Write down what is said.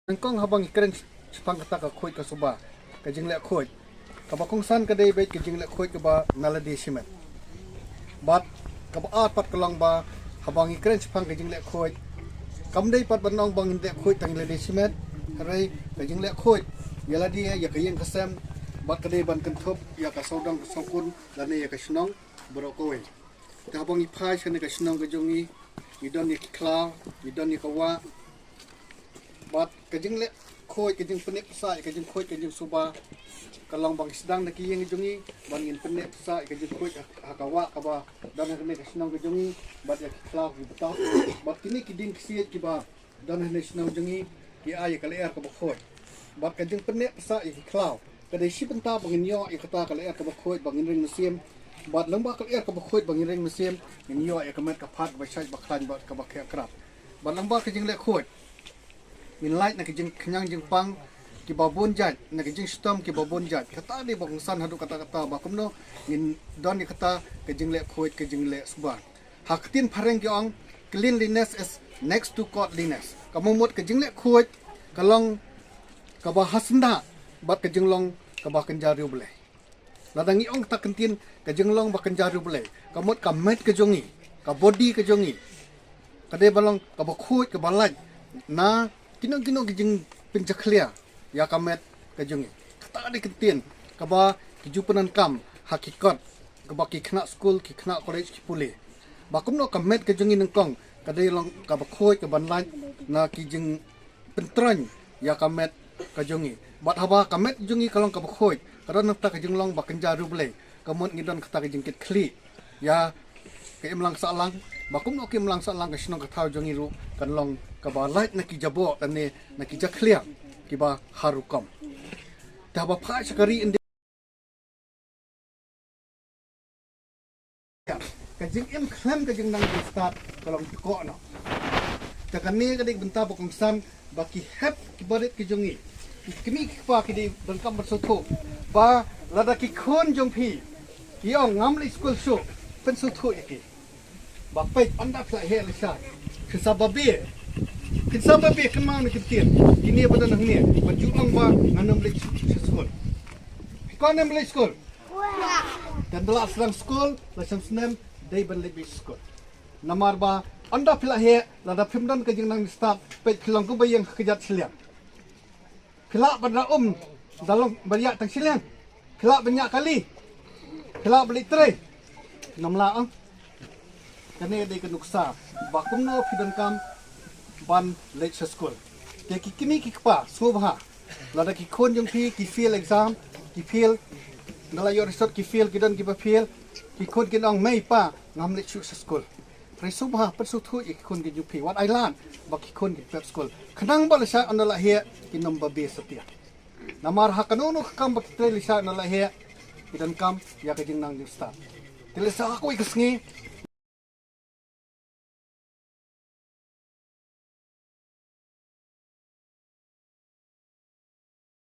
Nangkong habang ikren sepang kata ka khoi ka suba ka jingle khoi ka bakong san ka dei bet ka jingle khoi ka ba naladi simet bat ka ba at pat kalong ba habang ikren sepang ka jingle khoi kam dei pat banong bang inte khoi tang ladi simet harai ka jingle khoi yala dia ya ka yen kasem bat ka dei ban kan thop ya ka sodang ka sokun lane ya ka snong brokoi ta habang iphai chane ka snong ka jongi idon ni kla idon ni ka wa bat kajing le khoi kajing penek sa kajing khoi kajing suba kalong bang sedang nak yang jungi bangin penek sa kajing khoi hakawa kaba dan ne kasnong jungi bat ya klau betul bat kini kiding kisiet kiba dan ne kasnong jungi ki ay kale er kaba khoi bat kajing penek sa ki klau kadai si benta bangin yo i kata kale er kaba khoi bangin ring musim bat lamba kale er kaba khoi bangin ring musim ni yo ya kamet ka phat ba sai ba klan bat kaba krap bat lamba kajing le khoi min light nak jeng kenyang jeng pang ki babon jat nak jeng stom ki babon jat kata ni bang san hadu kata-kata ba kumno min don ni kata ke jeng le khoi ke jeng le suba haktin phareng ki ong cleanliness is next to godliness kamu mut ke jeng le khoi kalong ka ba hasna bat ke jeng long ka ba kenjaru bele ladangi ong tak kentin ke jeng long ba kenjaru bele kamut ka met ke jongi ka body ke jongi kade balong ka ba khoi ke balaj na kino kijing penjaklia ya kamet kajungi kata di kentin kaba kijupanan kam hakikat kaba ki kena school ki kena college ki puli bakum no kamet kajungi nengkong kadai long kaba khoi ke banlan na kijing pentran ya kamet kajungi bat haba kamet jungi kalong kaba khoi kadang nafta kajung long bakenjaru bele kamut ngidon kata kijing kit kli ya ke imlang salang bakum no ke imlang salang ke sinong katau jungi ru kan long kaba light nak kijabo tane nak kijaklia kiba harukam taba pha sakari inde kajing em klam kajing nang start kalong ko no takane kadik benta bokong san baki hep kibaret kijungi kimi kipa kidi bangkam bersotho ba lada ki khon jongpi kiong ngamli school show pensotho iki bapai anda fly here lisa kesababe kisah babi kemana kecil ini apa dah ni baju ang ba nganam beli sekolah kau nam beli sekolah dan telah serang sekolah lesson senem day ban lebih sekolah namar ba anda pila he lada pimdan kajing nang start pet kilang ku bayang kejat seliang kelak pada dalam banyak tang seliang kelak banyak kali kelak beli tray namla ang kene day kenuksa bakum no fidan kam ban lecture school ke kimi ki pa subha lada ki khon jong phi ki fail exam ki fail nala yo resort ki fail ki dan ki ba fail ki khon ki nong mai pa ngam lecture school pre subha pa su thu ki khon ki ju phi what I learn ba ki khon ki prep school khanang ba sa anala he ki number be satia namar hakanono kam ba ki tre lisa anala he ki dan kam ya ka jing nang ju start tilisa ako ikasngi